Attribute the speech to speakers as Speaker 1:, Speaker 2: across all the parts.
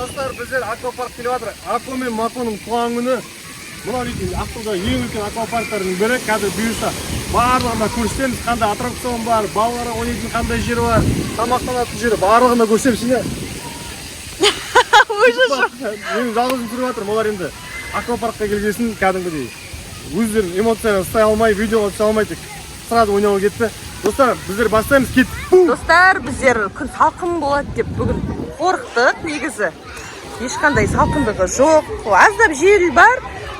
Speaker 1: Dostlar, bizler akvapark kelib Ako men Makoning tuğan günü Buna deydi, Aqto'da eng ulkan akvaparklarning biri, hozir buyursa, barlig'ini ko'rsatamiz, qanday attraksion bor, bolalar o'ynaydigan qanday yer bor, tamoqlanadigan yer barlig'ini ko'rsatamiz sizga. Men yolg'iz turib ular endi akvaparkka kelgansin, kadimgidek. O'zlarining emotsiyalarini ushlay olmay, videoga tusha olmaydik. Sırada o'ynab ketdi. Do'stlar, bizlar boshlaymiz, ketdik.
Speaker 2: Do'stlar, bizlar kun salqin bo'ladi deb bugun qo'rqdik, negisi. Hech qanday salqinligi yo'q. Azdab jel bor.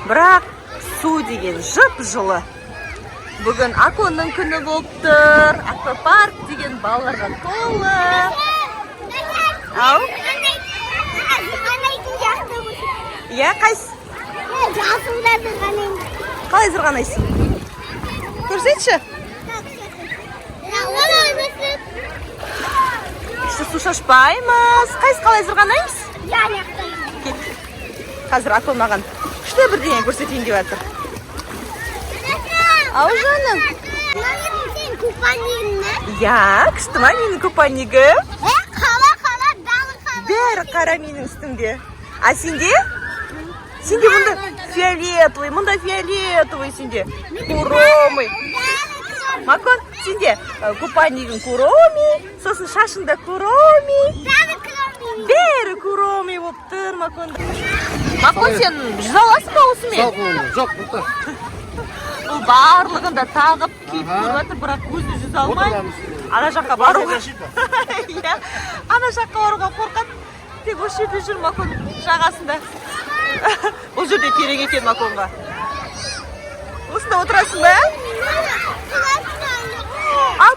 Speaker 2: Biroq suv degan jip-jili. Bugun Akoning kuni bo'libdir. Akvapark degan bolalarga to'la. Au? Ya, qaysi? Qalay zirg'anaysan? Ko'rsatchi. İşte suv shoshpaymiz. Qaysi qalay zirg'anaymiz? Ket. Hozir Ako mаған kuchli birдеңе ko'rsatayin deyapti. Ау, жаным.
Speaker 3: Senin kupanigin ne?
Speaker 2: Ya, kuchdimi mening kupanigim?
Speaker 3: Qala, balık qala.
Speaker 2: Beri qara mening ustimga. A sende? Sende bunda fiolетовый sende. Kuromiy. Makon, sende kupaniging kuromiy, so'sin shashingda kuromiy. Beri kuromiy bo'libdir Makonda. Makon, sen жүзе аласың ба осымен?
Speaker 1: Жоқ, burada.
Speaker 2: Бұл барлығында тағып киіп көріп, бірақ өзі жүзе алмай. Ана жаққа баруға. Ана жаққа баруға қорқады. Тек осы жерде жүр Макон жағасында. Бұл жерде терең екен Маконға. Осында отырасың ба?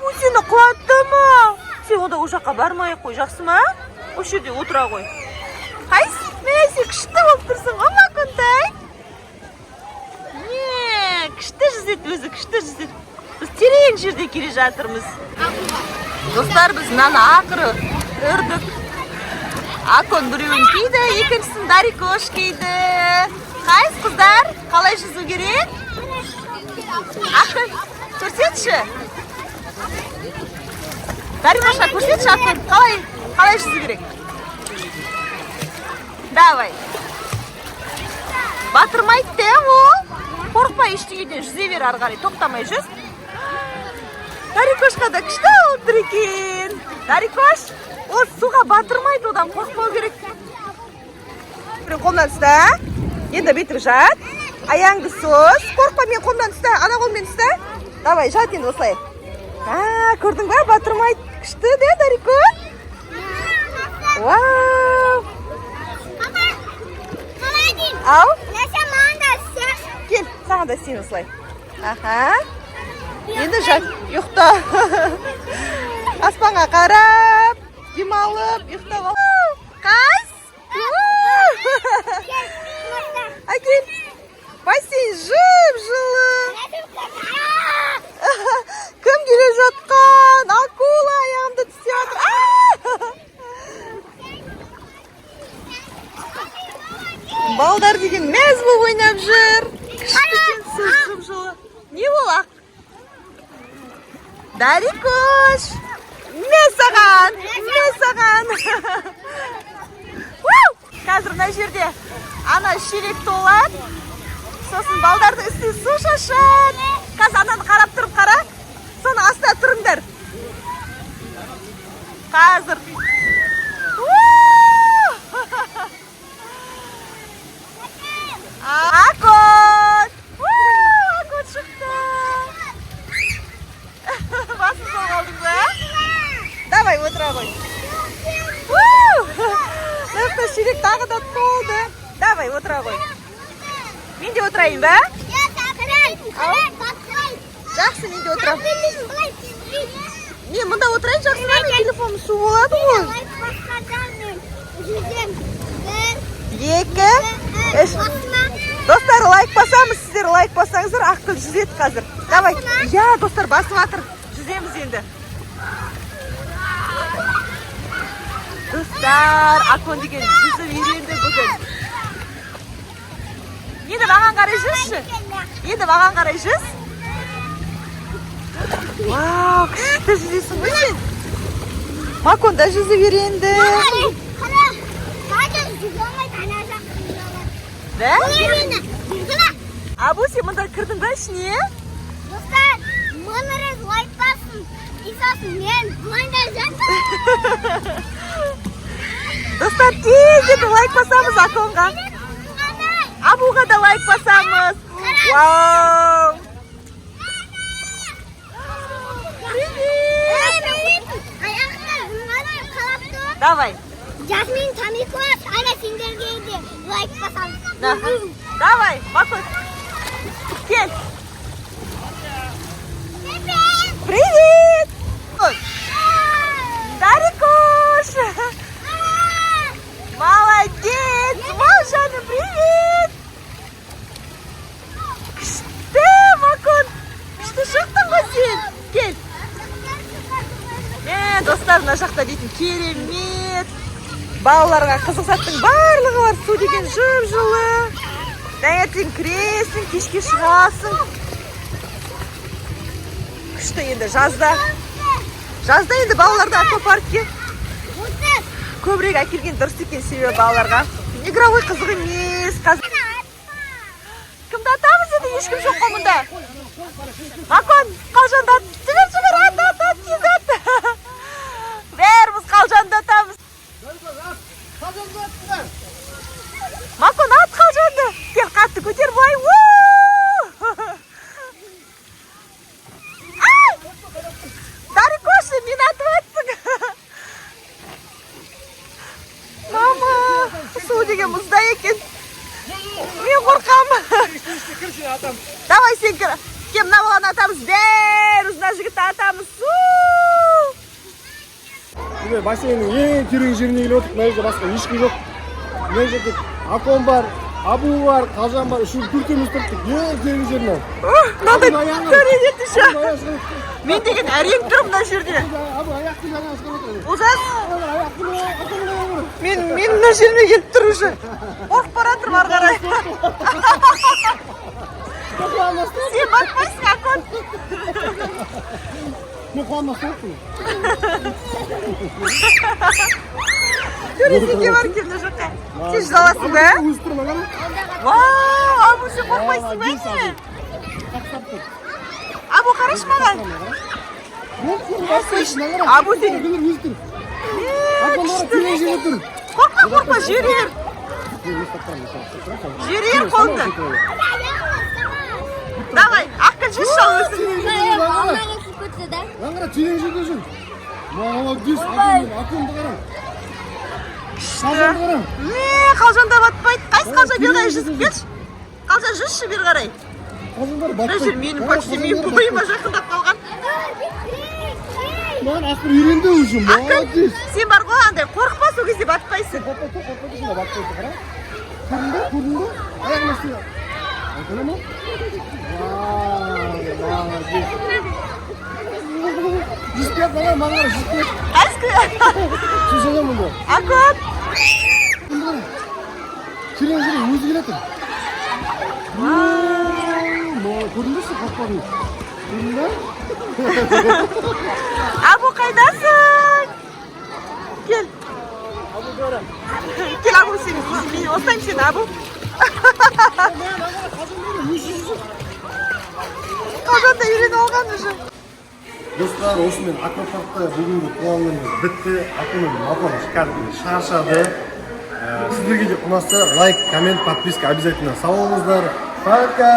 Speaker 2: Бұл сені құлатты ма? Сен онда ол жаққа бармай қой, жақсы ма? Осы жерде отыра қой. Қайсы? Мен сен күшті болып тұрсың, Макондай. Күшті жүзет, өзі күшті жүзет. Біз терең жерде келе жатырмыз. Достар, біз мынаны ақыры үрдік. Акон біреуін кейді, екіншісін Дарикош кейді. Қайсы қыздар? Қалай жүзу керек? Акон, көрсетші. Дарикошқа көрсетші, Акон, қалай жүзу керек? Давай. Батырмайды де ол. Қорықпай ештеңеден жүзе бер ары қарай, тоқтамай жүз. Дарикошқа да күшті отыр екен. Дарикош, ол суға батырмайды, одан қорықпау керек. Мен қолымнан ұста. Енді бетір жат. Аяңды сос. Қорықпа, мен қолымнан ұста. Ана қолмен ұста. Давай, жат енді осылай. Көрдің ба, батырмайды. Күшті де, Дарикош? Вау! Ау? Кел, саған да сен осылай. Енді жат, ұйықта. Аспанға қарап, демалып, ұйықтаға. Қайс? Әкел. Бассейн жып-жылы. Кім келе жатқан? Акула аяғымды түсе жатыр. Балдар деген мәз болып ойнап жүр. Күштікенсіз жып-жылы. Не болақ? Дарикош! Мен саған! Қазір мына жерде ана шелек толады. Сосын балдардың үстіне су шашады. Қазір ананы қарап тұрып қара. Соны астына тұрыңдар. Қазір. Акон! Акон шықты! Басын сол қалдың ба? Давай, отыра қой. Нақты шелек тағы да толды. Давай, отыра қой. Мен де отырайын ба? Жақсы, мен де отырам. Мен мұнда отырайын, жақсы ма? Мен телефоным су болады ғой. Екі, үш. Достар, лайк басамыз, сіздер лайк басаңыздар, Аққыл жүзеді қазір. Давай. Я, достар, басып атыр. Жүземіз енді. Достар, Акон деген жүзіп үйренді бүгін. Енді маған қарай жүрші. Вау, күшті жүзесің ғой сен. Акон да жүзіп үйренді.
Speaker 3: жүзе алмайды, ана жақ жүзе алады.
Speaker 2: Да?
Speaker 3: Олай мені, жүзіме.
Speaker 2: Абу, сен мұнда кірдің ба ішіне?
Speaker 3: Достар, мұнырыз лайк бассын. Исасын, мен бұлайда жатыр.
Speaker 2: Достар, тез лайк басамыз Аконға. Абуға да лайк басамыз. Вау!
Speaker 3: Привет! Аяқта бұлғанай қалап тұр.
Speaker 2: Давай.
Speaker 3: Жасмин Тамикос, ана сендерге де лайк басамыз.
Speaker 2: Давай, Макот. Кел. Привет! Дарикош! Молодец! Машаның, привет! Күшті, Макон! Күшті шықтың ғой сен! Кел! Достар, мына жақта дейтін керемет! Балаларға қызықсаттың барлығы бар. Су деген жып-жылы. Таңертең кіресің, кешке шығасың. Күшті енді жазда енді балаларды аквапаркке көбірек әкелген дұрыс екен, себебі балаларға игровой қызық емес. Кімді атамыз еді, ешкім жоқ қой мұнда. Макон, қалжанды ат, жібер, ат, тез ат. Бәріміз қалжанды атамыз. Макон, ат қалжанды. Кел, қатты көтер бай. Дарикоша, мен атып атсың. Мама, су деген мұзда екен. Мен қорқам. Давай сен кір. Кем мына баланы атамыз, бәріміз мына жігітті атамыз.
Speaker 1: Бассейннің ең терең жеріне келіп отырып, мына жерде басқа ешкім жоқ. Мына жерде Акон бар, Абу бар, Қалжан бар, үшеуі төртеуміз тұрдық. Ең терең жерінен.
Speaker 2: Мынандай көрен етіші. Мен деген әрең тұрмын мына жерде.
Speaker 1: Абу аяқты жаңа шығып отырды.
Speaker 2: Олжас, мен мына жеріме келіп тұр уже. Қорқып бара жатырмын ары қарай. Сен батпайсың, Акон.
Speaker 1: Мен қуанмас болыппын.
Speaker 2: Көресенге бар кем мына жаққа. Сен жүзе аласың ба?
Speaker 1: Өзі тұрма, ғана.
Speaker 2: Вау, Абу, сен қорқпайсың ба не? Абу, қарашы маған. Абу, сен... Күшті. Қорқпа, жер. Жер қолды. Давай, аққан жеш шал өсін.
Speaker 1: Ғана терең жерде жүр. Молодец, Аконды қарам. Қалжанды қарам.
Speaker 2: Қалжанда батпайды. Қайсы қалжан бер қарай жүзіп кетші. Қалжан жүзші бер қарай.
Speaker 1: Қалжандар батпайды.
Speaker 2: Жер менің почти менің бойыма жақындап қалған.
Speaker 1: Маған ақыр үйренді уже, молодец.
Speaker 2: Сен бар ғой андай, қорықпа, сол кезде батпайсың.
Speaker 1: Көрінді? Аяғына істейді. Айтына ма? Молодец. Жүзбек бала, маңғара жүзбек.
Speaker 2: Қайсы?
Speaker 1: Жүзеге мұнда.
Speaker 2: Акон.
Speaker 1: Терең жүрек өзі келетір. Көрінбесің қақпадың. Көрінді?
Speaker 2: Абу, қайдасың? Кел. Кел, Абу, сен. Мен остайым сен, Абу. Қалжанда үйреніп алған уже.
Speaker 1: Достар, осымен аквапаркта бүгінгі қуанғанымыз бітті. Аконның Макон шикарный шаршады. Сіздерге де ұнаса лайк, коммент, подписка обязательно салыңыздар. Пока!